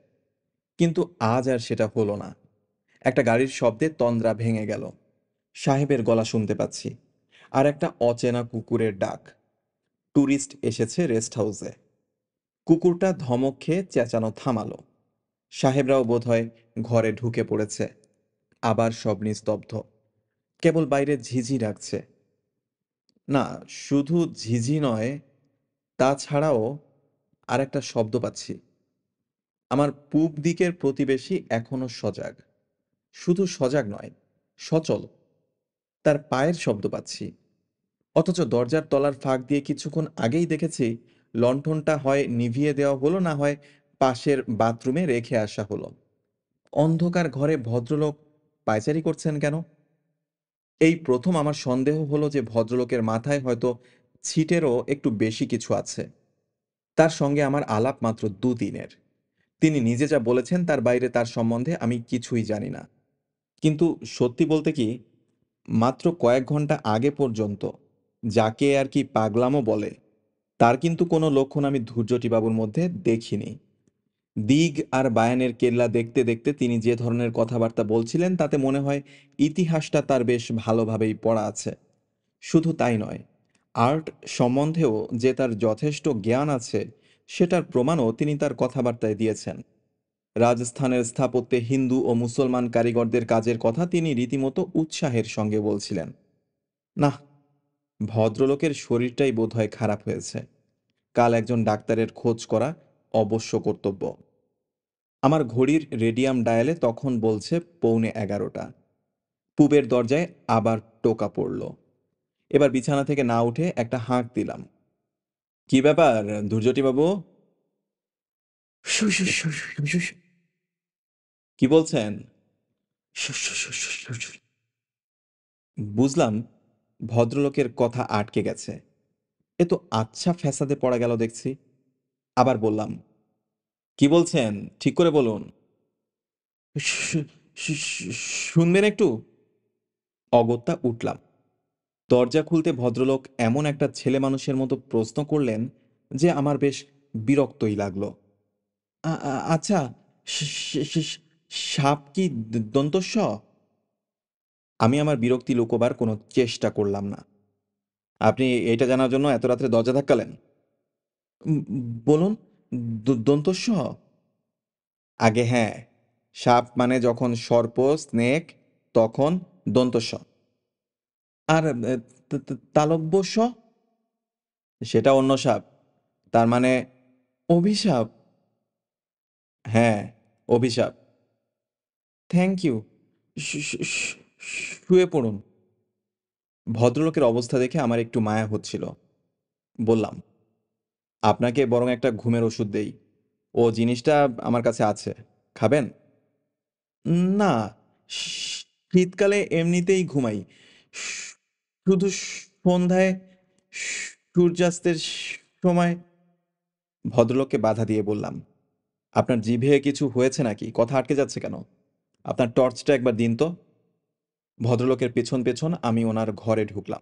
কিন্তু আজ আর সেটা হলো না। একটা গাড়ির শব্দে তন্দ্রা ভেঙে গেল। সাহেবের গলা শুনতে পাচ্ছি, আর একটা অচেনা কুকুরের ডাক। ট্যুরিস্ট এসেছে রেস্ট হাউসে। কুকুরটা ধমক খেয়ে চেঁচানো থামালো। সাহেবরাও বোধহয় ঘরে ঢুকে পড়েছে। আবার সব নিস্তব্ধ, কেবল বাইরে ঝিঝি ডাকছে। না, শুধু ঝিঝি নয়, তাছাড়াও আর একটা শব্দ পাচ্ছি। আমার পূব দিকের প্রতিবেশী এখনো সজাগ। শুধু সজাগ নয়, সচল। তার পায়ের শব্দ পাচ্ছি। অথচ দরজার তলার ফাঁক দিয়ে কিছুক্ষণ আগেই দেখেছি লণ্ঠনটা হয় নিভিয়ে দেওয়া হলো, না হয় পাশের বাথরুমে রেখে আসা হলো। অন্ধকার ঘরে ভদ্রলোক পায়চারি করছেন কেন? এই প্রথম আমার সন্দেহ হলো যে ভদ্রলোকের মাথায় হয়তো ছিটেরও একটু বেশি কিছু আছে। তার সঙ্গে আমার আলাপ মাত্র 2 দিনের। তিনি নিজে যা বলেছেন তার বাইরে তার সম্বন্ধে আমি কিছুই জানি না। কিন্তু সত্যি বলতে কি, মাত্র কয়েক ঘন্টা আগে পর্যন্ত যাকে আর কি পাগলামো বলে, তার কিন্তু কোনো লক্ষণ আমি ধূর্যটিবাবুর মধ্যে দেখিনি। দিগ আর বায়ানের কেল্লা দেখতে দেখতে তিনি যে ধরনের কথাবার্তা বলছিলেন তাতে মনে হয় ইতিহাসটা তার বেশ ভালোভাবেই পড়া আছে। শুধু তাই নয়, আর্ট সম্বন্ধেও যে তার যথেষ্ট জ্ঞান আছে সেটার প্রমাণও তিনি তার কথাবার্তায় দিয়েছেন। রাজস্থানের স্থাপত্যে হিন্দু ও মুসলমান কারিগরদের কাজের কথা তিনি রীতিমতো উৎসাহের সঙ্গে বলছিলেন। না, ভদ্রলোকের শরীরটাই বোধহয় খারাপ হয়েছে। কাল একজন ডাক্তারের খোঁজ করা অবশ্য কর্তব্য। আমার ঘড়ির রেডিয়াম ডায়ালে তখন বলছে 11:45। পুবের দরজায় আবার টোকা পড়ল। এবার বিছানা থেকে না উঠে একটা হাঁক দিলাম। কি ব্যাপার দুর্জটিবাবু?
শু- শু- শু- শু- শু- শু-
কি বলছেন?
শু- শু- শু- শু- শু- শু-
বুঝলাম ভদ্রলোকের কথা আটকে গেছে। এ তো আচ্ছা ফ্যাসাদে পড়া গেল দেখছি। আবার বললাম, কি বলছেন ঠিক করে বলুন।
শু- শু- শু-
শুনবেন একটু? অগত্যা উঠলাম। দরজা খুলতে ভদ্রলোক এমন একটা ছেলে মানুষের মতো প্রশ্ন করলেন যে আমার বেশ বিরক্তই লাগলো। আচ্ছা, স- স- স- সাপ কি দন্তস্ব? আমি আমার বিরক্তি লুকোবার কোনো চেষ্টা করলাম না। আপনি এটা জানার জন্য এত রাত্রে দরজা ধাক্কালেন? বলুন। দন্তস্ব? আগে হ্যাঁ, সাপ মানে যখন সর্প স্নেক তখন দন্তস্ব। আর তালব্য স? সেটা অন্য সাপ। তার মানে অভিশাপ। হ্যাঁ, অভিশাপ। Thank you. শুয়ে পড়ুন। ভদ্রলোকের অবস্থা দেখে আমার একটু মায়া হচ্ছিল। বললাম, আপনাকে বরং একটা ঘুমের ওষুধ দেই। ও জিনিসটা আমার কাছে আছে। খাবেন? না, শীতকালে এমনিতেই ঘুমাই। শুধু সন্ধ্যায় সূর্যাস্তের সময়। ভদ্রলোককে বাধা দিয়ে বললাম, আপনার জিভে কিছু হয়েছে নাকি? কথা আটকে যাচ্ছে কেন? আপনার টর্চটা একবার দিন তো। ভদ্রলোকের পেছন পেছন আমি ওনার ঘরে ঢুকলাম।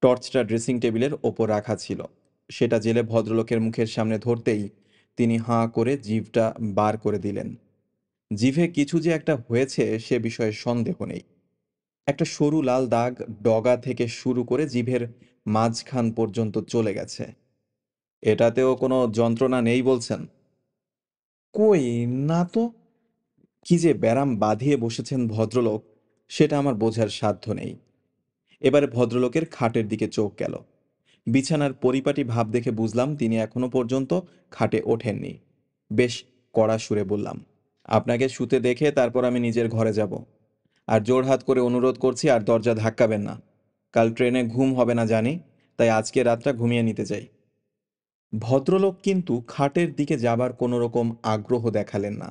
টর্চটা ড্রেসিং টেবিলের ওপর রাখা ছিল। সেটা জেলে ভদ্রলোকের মুখের সামনে ধরতেই তিনি হাঁ করে জিভটা বার করে দিলেন। জিভে কিছু যে একটা হয়েছে সে বিষয়ে সন্দেহ নেই। একটা সরু লাল দাগ ডগা থেকে শুরু করে জিভের মাঝখান পর্যন্ত চলে গেছে। এটাতেও কোনো যন্ত্রণা নেই বলছেন? কই, না তো। কি যে ব্যারাম বাঁধিয়ে বসেছেন ভদ্রলোক সেটা আমার বোঝার সাধ্য নেই। এবারে ভদ্রলোকের খাটের দিকে চোখ গেল। বিছানার পরিপাটি ভাব দেখে বুঝলাম তিনি এখনো পর্যন্ত খাটে ওঠেননি। বেশ কড়া সুরে বললাম, আপনাকে শুতে দেখে তারপর আমি নিজের ঘরে যাব। আর জোড়হাত করে অনুরোধ করছি আর দরজা ধাক্কাবেন না। কাল ট্রেনে ঘুম হবে না জানি, তাই আজকে রাতটা ঘুমিয়ে নিতে চাই। ভদ্রলোক কিন্তু খাটের দিকে যাবার কোনো রকম আগ্রহ দেখালেন না।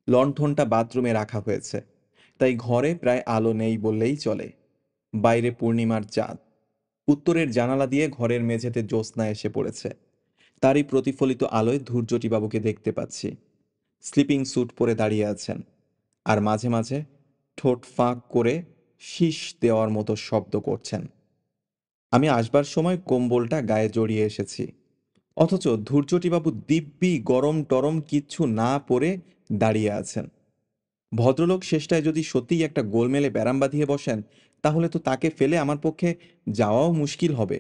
লণ্ঠনটা বাথরুমে রাখা হয়েছে, তাই ঘরে প্রায় আলো নেই বললেই চলে। বাইরে পূর্ণিমার চাঁদ। উত্তরের জানালা দিয়ে ঘরের মেঝেতে জ্যোৎস্না এসে পড়েছে। তারই প্রতিফলিত আলোয় ধূর্যটিবাবুকে দেখতে পাচ্ছি। স্লিপিং স্যুট পরে দাঁড়িয়ে আছেন, আর মাঝে মাঝে ঠোঁট ফাঁক করে শীষ দেওয়ার মতো শব্দ করছেন। আমি আসবার সময় কম্বলটা গায়ে জড়িয়ে এসেছি, অথচ ধূর্যটিবাবু দিব্যি গরম টরম কিচ্ছু না পরে দাঁড়িয়ে আছেন। ভদ্রলোক শেষটায় যদি সত্যিই একটা গোলমেলে ব্যারাম বাঁধিয়ে বসেন, তাহলে তো তাকে ফেলে আমার পক্ষে যাওয়াও মুশকিল হবে।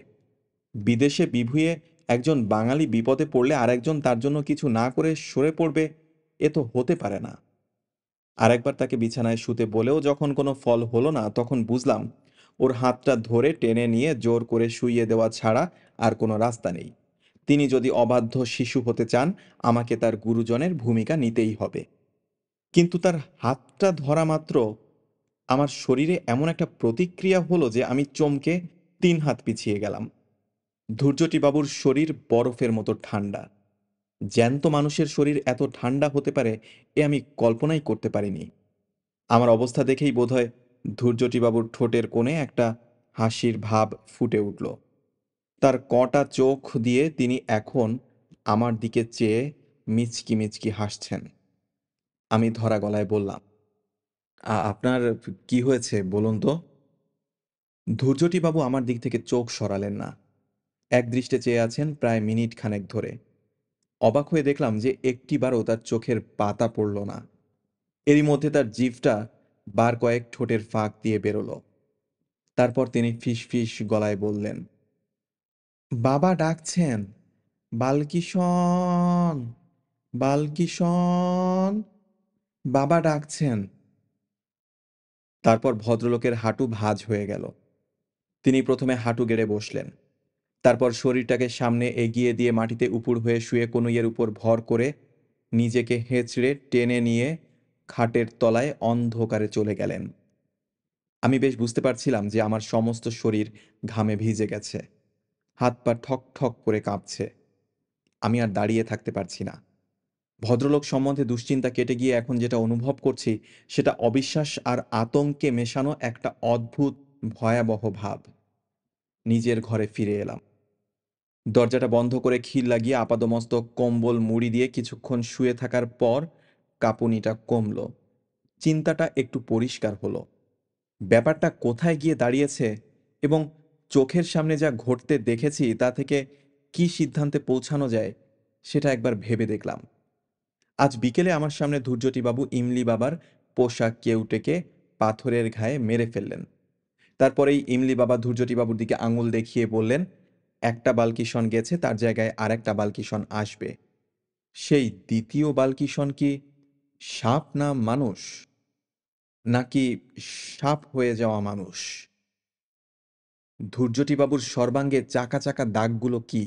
বিদেশে বিভুঁইয়ে একজন বাঙালি বিপদে পড়লে আরেকজন তার জন্য কিছু না করে সরে পড়বে, এ তো হতে পারে না। আরেকবার তাকে বিছানায় শুতে বলেও যখন কোনো ফল হলো না, তখন বুঝলাম ওর হাতটা ধরে টেনে নিয়ে জোর করে শুইয়ে দেওয়া ছাড়া আর কোনো রাস্তা নেই। তিনি যদি অবাধ্য শিশু হতে চান, আমাকে তার গুরুজনের ভূমিকা নিতেই হবে। কিন্তু তার হাতটা ধরা মাত্র আমার শরীরে এমন একটা প্রতিক্রিয়া হলো যে আমি চমকে 3 হাত পিছিয়ে গেলাম। ধূর্যটিবাবুর শরীর বরফের মতো ঠান্ডা। জ্যান্ত মানুষের শরীর এত ঠান্ডা হতে পারে এ আমি কল্পনাই করতে পারিনি। আমার অবস্থা দেখেই বোধহয় ধূর্যটিবাবুর ঠোঁটের কোণে একটা হাসির ভাব ফুটে উঠল। তার কটা চোখ দিয়ে তিনি এখন আমার দিকে চেয়ে মিচকি মিচকি হাসছেন। আমি ধরা গলায় বললাম, আপনার কি হয়েছে বলুন তো? ধূর্যটিবাবু আমার দিক থেকে চোখ সরালেন না। একদৃষ্টে চেয়ে আছেন প্রায় মিনিট খানেক ধরে। অবাক হয়ে দেখলাম যে একটিবারও তার চোখের পাতা পড়ল না। এরই মধ্যে তার জিভটা বার কয়েক ঠোঁটের ফাঁক দিয়ে বেরোলো। তারপর তিনি ফিসফিস গলায় বললেন, বাবা ডাকছেন, বালকিষণ, বালকিষণ, বাবা ডাকছেন। তারপর ভদ্রলোকের হাঁটু ভাঁজ হয়ে গেল। তিনি প্রথমে হাঁটু গেড়ে বসলেন, তারপর শরীরটাকে সামনে এগিয়ে দিয়ে মাটিতে উপুড় হয়ে শুয়ে কনুইয়ের উপর ভর করে নিজেকে হেঁচড়ে টেনে নিয়ে খাটের তলায় অন্ধকারে চলে গেলেন। আমি বেশ বুঝতে পারছিলাম যে আমার সমস্ত শরীর ঘামে ভিজে গেছে, হাত পা ঠক ঠক করে কাঁপছে। আমি আর দাঁড়িয়ে থাকতে পারছি না। ভদ্রলোক সম্বন্ধে দুশ্চিন্তা কেটে গিয়ে এখন যেটা অনুভব করছি সেটা অবিশ্বাস আর আতঙ্কে মেশানো একটা অদ্ভুত ভয়াবহ ভাব। নিজের ঘরে ফিরে এলাম। দরজাটা বন্ধ করে খিল লাগিয়ে আপাদমস্তক কম্বল মুড়ি দিয়ে কিছুক্ষণ শুয়ে থাকার পর কাঁপুনিটা কমল। চিন্তাটা একটু পরিষ্কার হলো। ব্যাপারটা কোথায় গিয়ে দাঁড়িয়েছে এবং চোখের সামনে যা ঘটতে দেখেছি তা থেকে কি সিদ্ধান্তে পৌঁছানো যায় সেটা একবার ভেবে দেখলাম। আজ বিকেলে আমার সামনে ধূর্যটিবাবু ইমলি বাবার পোষা কেউটেকে পাথরের ঘায়ে মেরে ফেললেন। তারপরেই ইমলি বাবা ধূর্যটিবাবুর দিকে আঙুল দেখিয়ে বললেন, একটা বালকিষণ গেছে, তার জায়গায় আরেকটা বালকিষণ আসবে। সেই দ্বিতীয় বালকিষণ কি সাপ না মানুষ, নাকি সাপ হয়ে যাওয়া মানুষ? ধূর্যটিবাবুর সর্বাঙ্গে চাকা চাকা দাগগুলো কি?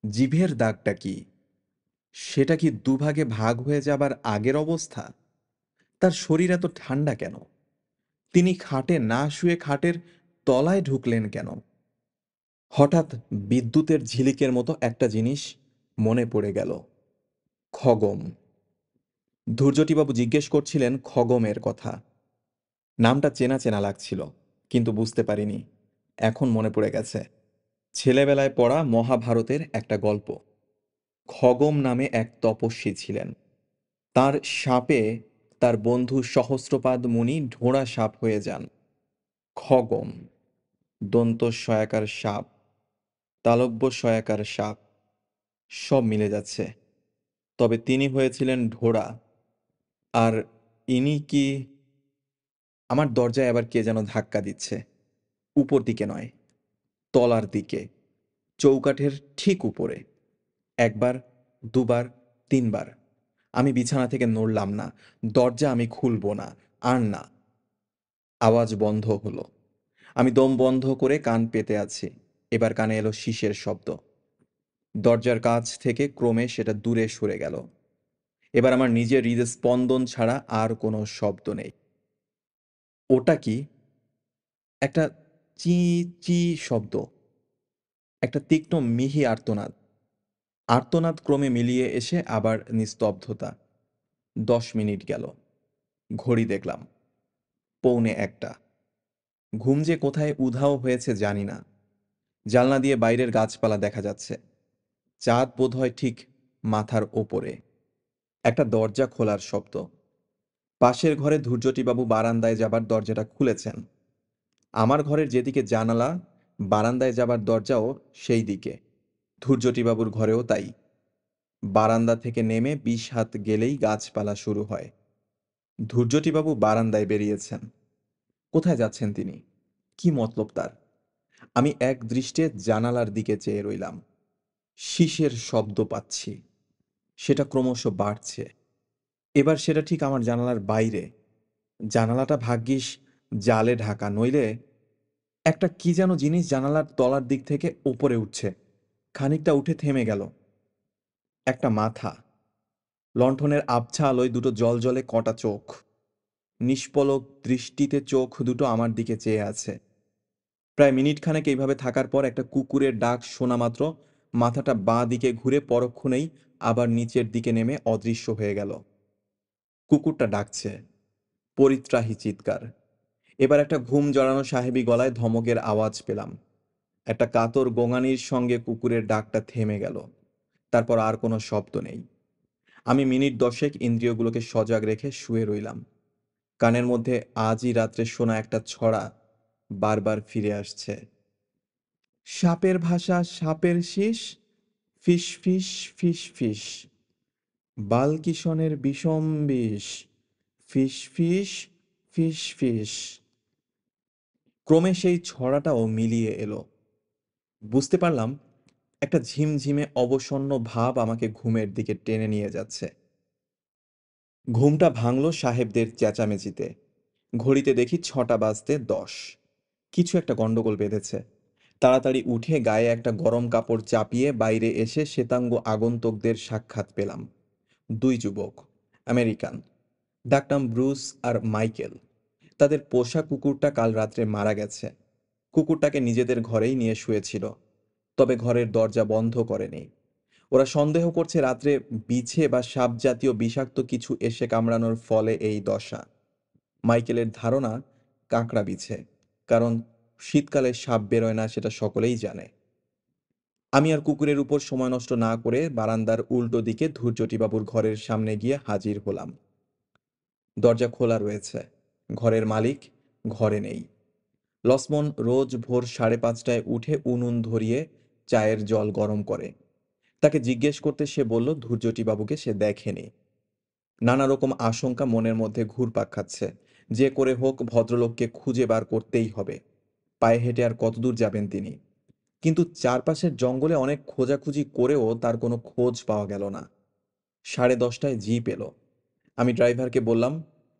জিভের দাগটা কি? সেটা কি দুভাগে ভাগ হয়ে যাবার আগের অবস্থা? তার শরীর এত ঠান্ডা কেন? তিনি খাটে না শুয়ে খাটের তলায় ঢুকলেন কেন? হঠাৎ বিদ্যুতের ঝিলিকের মতো একটা জিনিস মনে পড়ে গেল। খগম। ধূর্যটিবাবু জিজ্ঞেস করছিলেন খগমের কথা। নামটা চেনা চেনা লাগছিল, কিন্তু বুঝতে পারিনি। এখন মনে পড়ে গেছে। ছেলেবেলায় পড়া মহাভারতের একটা গল্প। খগম নামে এক তপস্বী ছিলেন। তার শাপে তার বন্ধু সহস্রপাদ মুনি ঢোঁড়া সাপ হয়ে যান। খগম, দন্ত সয়াকার সাপ, তালব্য সয়াকার সাপ, সব মিলে যাচ্ছে। তবে তিনি হয়েছিলেন ঢোড়া। আর ইনি কি? আমার দরজায় আবার কে যেন ধাক্কা দিচ্ছে। উপর দিকে নয়, তলার দিকে, চৌকাঠের ঠিক উপরে। একবার, দুবার, তিনবার। আমি বিছানা থেকে নড়লাম না। দরজা আমি খুলব না, আর না। আওয়াজ বন্ধ হলো। আমি দম বন্ধ করে কান পেতে আছি। এবার কানে এলো শিসের শব্দ। দরজার কাছ থেকে ক্রমে সেটা দূরে সরে গেল। এবার আমার নিজের হৃদস্পন্দন ছাড়া আর কোনো শব্দ নেই। ওটা কি? একটা চি চি শব্দ, একটা তীক্ষ্ণ মিহি আর্তনাদ। আর্তনাদ ক্রমে মিলিয়ে এসে আবার নিস্তব্ধতা। 10 মিনিট গেল। ঘড়ি দেখলাম, 1:45। ঘুম যে কোথায় উধাও হয়েছে জানি না। জানলা দিয়ে বাইরের গাছপালা দেখা যাচ্ছে। চাঁদ বোধহয় ঠিক মাথার ওপরে। একটা দরজা খোলার শব্দ। পাশের ঘরে ধূর্যটিবাবু বারান্দায় যাবার দরজাটা খুলেছেন। আমার ঘরের যেদিকে জানালা, বারান্দায় যাবার দরজাও সেই দিকে। ধূর্যটিবাবুর ঘরেও তাই। বারান্দা থেকে নেমে 20 হাত গেলেই গাছপালা শুরু হয়। ধূর্যটিবাবু বারান্দায় বেরিয়েছেন। কোথায় যাচ্ছেন তিনি? কি মতলব তার? আমি এক দৃষ্টে জানালার দিকে চেয়ে রইলাম। শিসের শব্দ পাচ্ছি। সেটা ক্রমশ বাড়ছে। এবার সেটা ঠিক আমার জানালার বাইরে। জানালাটা ভাগ্যিস জালে ঢাকা, নইলে একটা কি যেন জিনিস জানালার তলার দিক থেকে ওপরে উঠছে। খানিকটা উঠে থেমে গেল। একটা মাথা। লণ্ঠনের আবছা আলোয় দুটো জ্বলজ্বলে কটা চোখ। নিষ্পলক দৃষ্টিতে চোখ দুটো আমার দিকে চেয়ে আছে। প্রায় মিনিট খানেক এইভাবে থাকার পর একটা কুকুরের ডাক শোনা মাত্র মাথাটা বাঁ দিকে ঘুরে পরক্ষণেই আবার নিচের দিকে নেমে অদৃশ্য হয়ে গেল। কুকুরটা ডাকছে, পরিত্রাহী চিৎকার। এবার একটা ঘুম জড়ানো সাহেবী গলায় ধমকের আওয়াজ পেলাম। একটা কাতর গোঙানির সঙ্গে কুকুরের ডাকটা থেমে গেল। তারপর আর কোনো শব্দ নেই। আমি মিনিট 10 ইন্দ্রিয়গুলোকে সজাগ রেখে শুয়ে রইলাম। কানের মধ্যে আজই রাত্রে শোনা একটা ছড়া বারবার ফিরে আসছে। সাপের ভাষা সাপের শিস, ফিস ফিস ফিস ফিস, বালকিশনের বিষম বিষ। ফিস ফিস ফিস ফিস। ক্রমে সেই ছড়াটাও মিলিয়ে এলো। বুঝতে পারলাম একটা ঝিমঝিমে অবসন্ন ভাব আমাকে ঘুমের দিকে টেনে নিয়ে যাচ্ছে। ঘুমটা ভাঙল সাহেবদের চেঁচামেচিতে। ঘড়িতে দেখি 6টা বাজতে 10। কিছু একটা গন্ডগোল বেঁধেছে। তাড়াতাড়ি উঠে গায়ে একটা গরম কাপড় চাপিয়ে বাইরে এসে শ্বেতাঙ্গ আগন্তুকদের সাক্ষাৎ পেলাম। 2 যুবক, আমেরিকান। ডাকনাম ব্রুস আর মাইকেল। তাদের পোষা কুকুরটা কাল রাত্রে মারা গেছে। কুকুরটাকে নিজেদের ঘরেই নিয়ে শুয়েছিল, তবে ঘরের দরজা বন্ধ করেনি। ওরা সন্দেহ করছে রাত্রে বিছে বা সাপ জাতীয় বিষাক্ত কিছু এসে কামড়ানোর ফলে এই দশা। মাইকেলের ধারণা কাঁকড়া বিছে, কারণ শীতকালে সাপ বেরোয় না সেটা সকলেই জানে। আমি আর কুকুরের উপর সময় নষ্ট না করে বারান্দার উল্টো দিকে ধূর্যটিবাবুর ঘরের সামনে গিয়ে হাজির হলাম। দরজা খোলা রয়েছে। ঘরের মালিক ঘরে নেই। লক্ষ্মণ রোজ ভোর 5:30টায় উঠে উনুন ধরিয়ে চায়ের জল গরম করে। তাকে জিজ্ঞেস করতে সে বলল ধূর্যটিবাবুকে সে দেখেনি। নানা রকম আশঙ্কা মনের মধ্যে ঘুরপাক খাচ্ছে। যে করে হোক ভদ্রলোককে খুঁজে বার করতেই হবে। পায়ে হেঁটে আর কতদূর যাবেন তিনি? কিন্তু চারপাশের জঙ্গলে অনেক খোঁজাখুঁজি করেও তার কোনো খোঁজ পাওয়া গেল না। 10:30টায় জিপ এলো। আমি ড্রাইভারকে বললাম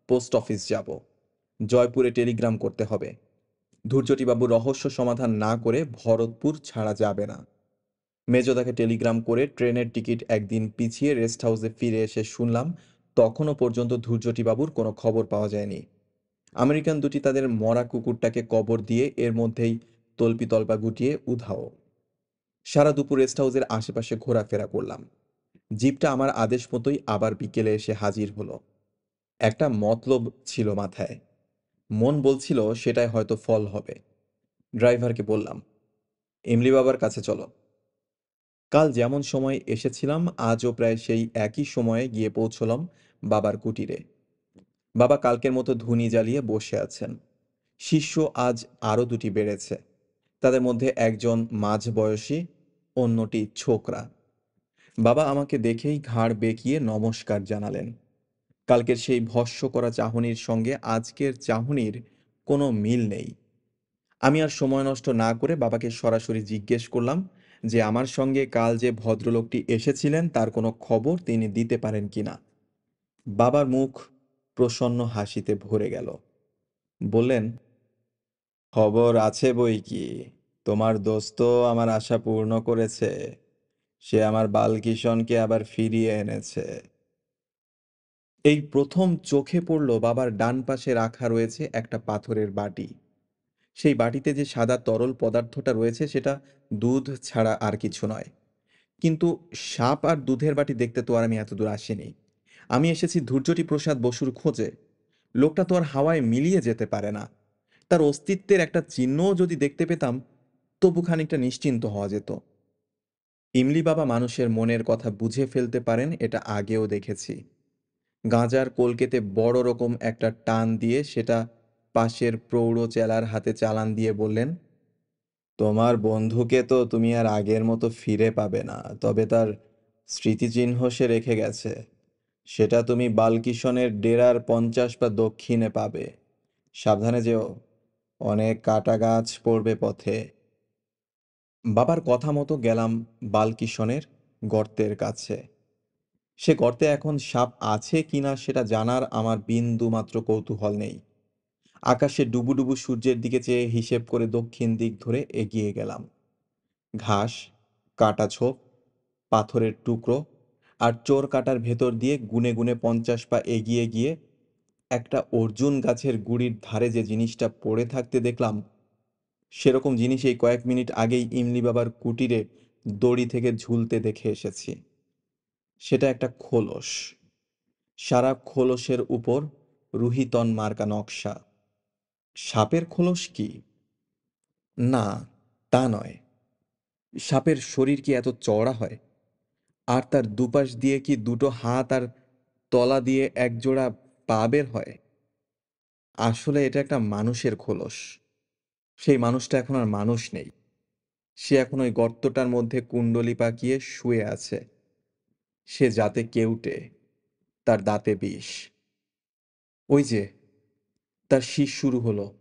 পোস্ট অফিস যাব, জয়পুরে টেলিগ্রাম করতে হবে। ধূর্যটিবাবু রহস্য সমাধান না করে ভরতপুর ছাড়া যাবে না। মেজদাকে টেলিগ্রাম করে ট্রেনের টিকিট একদিন পিছিয়ে রেস্ট হাউসে ফিরে এসে শুনলাম তখনও পর্যন্ত ধূর্যটিবাবুর কোনো খবর পাওয়া যায়নি। আমেরিকান দুটি তাদের মরা কুকুরটাকে কবর দিয়ে এর মধ্যেই তল্পিতল্পা গুটিয়ে উধাও। সারা দুপুর রেস্ট হাউসের আশেপাশে ঘোরাফেরা করলাম। জিপটা আমার আদেশ মতোই আবার বিকেলে এসে হাজির হলো। একটা মতলব ছিল মাথায়। মন বলছিল সেটাই হয়তো ফল হবে। ড্রাইভারকে বললাম, এমলি বাবার কাছে চলো। কাল যেমন সময় এসেছিলাম আজও প্রায় সেই একই সময়ে গিয়ে পৌঁছলাম বাবার কুটিরে। বাবা কালকের মতো ধুনি জ্বালিয়ে বসে আছেন। শিষ্য আজ আরও দুটি বেড়েছে। তাদের মধ্যে একজন মাঝবয়সী, অন্যটি ছোকরা। বাবা আমাকে দেখেই ঘাড় বেঁকিয়ে নমস্কার জানালেন। কালকের সেই ভস্ম করা চাহনির সঙ্গে আজকের চাহনির কোনো মিল নেই। আমি আর সময় নষ্ট না করে বাবাকে সরাসরি জিজ্ঞেস করলাম যে আমার সঙ্গে কাল যে ভদ্রলোকটি এসেছিলেন তার কোনো খবর তিনি দিতে পারেন কিনা। বাবার মুখ প্রসন্ন হাসিতে ভরে গেল। বললেন, খবর আছে বই কি। তোমার দোস্ত আমার আশা পূর্ণ করেছে। সে আমার বালকিশনকে আবার ফিরিয়ে এনেছে। এই প্রথম চোখে পড়ল বাবার ডান পাশে রাখা রয়েছে একটা পাথরের বাটি। সেই বাটিতে যে সাদা তরল পদার্থটা রয়েছে সেটা দুধ ছাড়া আর কিছু নয়। কিন্তু সাপ আর দুধের বাটি দেখতে তো আর আমি এতদূর আসিনি। আমি এসেছি ধূর্যটি প্রসাদ বসুর খোঁজে। লোকটা তো আর হাওয়ায় মিলিয়ে যেতে পারে না। তার অস্তিত্বের একটা চিহ্নও যদি দেখতে পেতাম তবু খানিকটা নিশ্চিন্ত হওয়া যেত। ইমলি বাবা মানুষের মনের কথা বুঝে ফেলতে পারেন এটা আগেও দেখেছি। গাঁজার কলকেতে বড় রকম একটা টান দিয়ে সেটা পাশের প্রৌঢ় চেলার হাতে চালান দিয়ে বললেন, তোমার বন্ধুকে তো তুমি আর আগের মতো ফিরে পাবে না, তবে তার স্মৃতিচিহ্ন সে রেখে গেছে। সেটা তুমি বালকিশনের ডেরার 50 পা দক্ষিণে পাবে। সাবধানে যেও, অনেক কাটা গাছ পড়বে পথে। বাবার কথা মতো গেলাম বালকিশনের গর্তের কাছে। সে গর্তে এখন সাপ আছে কিনা সেটা জানার আমার বিন্দু মাত্র কৌতূহল নেই। আকাশে ডুবুডুবু সূর্যের দিকে চেয়ে হিসেব করে দক্ষিণ দিক ধরে এগিয়ে গেলাম। ঘাস, কাটা ছোপ, পাথরের টুকরো আর চোর কাটার ভেতর দিয়ে গুনে গুনে 50 পা এগিয়ে গিয়ে একটা অর্জুন গাছের গুড়ির ধারে যে জিনিসটা পড়ে থাকতে দেখলাম, সেরকম জিনিস এই কয়েক মিনিট আগেই ইমলি বাবার কুটিরে দড়ি থেকে ঝুলতে দেখে এসেছি। সেটা একটা খোলস। সারা খোলসের উপর রুহিতন মার্কা নকশা। সাপের খোলস কি? না, তা নয়। সাপের শরীর কি এত চওড়া হয়? আর তার দুপাশ দিয়ে কি দুটো হাত আর তলা দিয়ে একজোড়া পা বের হয়? আসলে এটা একটা মানুষের খোলস। সেই মানুষটা এখন আর মানুষ নেই। সে এখন ওই গর্তটার মধ্যে কুণ্ডলি পাকিয়ে শুয়ে আছে। সে যাতে কেউটে, তার দাঁতে বিষ। ওই যে তার শীষ শুরু হলো।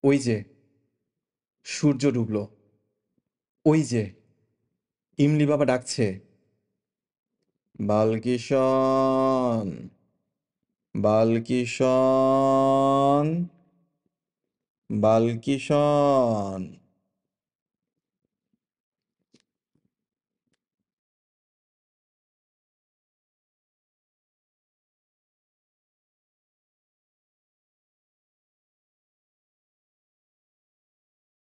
ওই যে সূর্য ডুবলো। ওই যে ইমলি বাবা ডাকছে, বালকিশন, বালকিশন, বালকিশন।